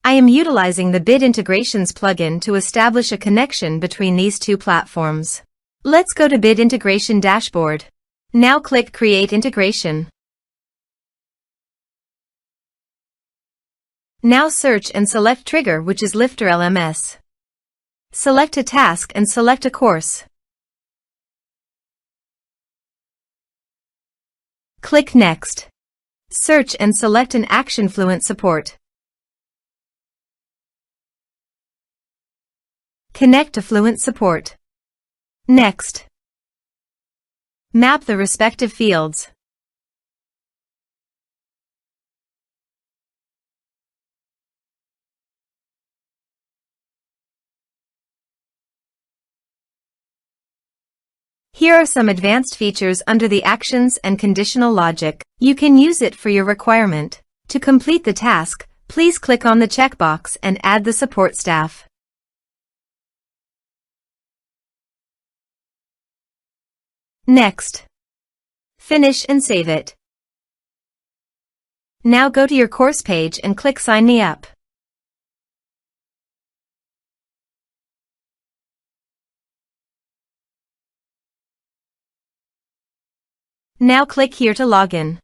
I am utilizing the Bit Integrations plugin to establish a connection between these two platforms. Let's go to Bit Integration Dashboard. Now click Create Integration. Now search and select Trigger, which is LifterLMS. Select a task and select a course. Click Next. Search and select an action Fluent Support. Connect to Fluent Support. Next. Map the respective fields. Here are some advanced features under the actions and conditional logic. You can use it for your requirement. To complete the task, please click on the checkbox and add the support staff. Next. Finish and save it. Now go to your course page and click Sign Me Up. Now click here to log in.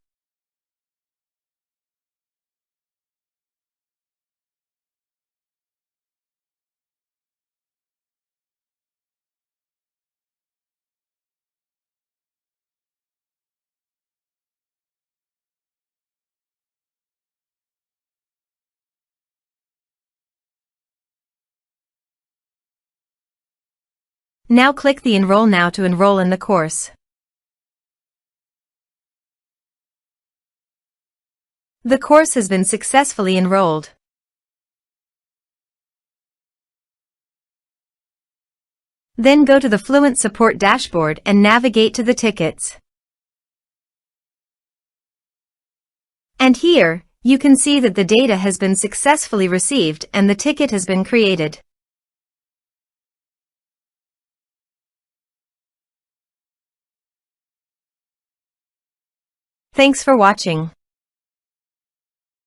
Now click the Enroll Now to enroll in the course. The course has been successfully enrolled. Then go to the Fluent Support dashboard and navigate to the tickets. And here, you can see that the data has been successfully received and the ticket has been created. Thanks for watching.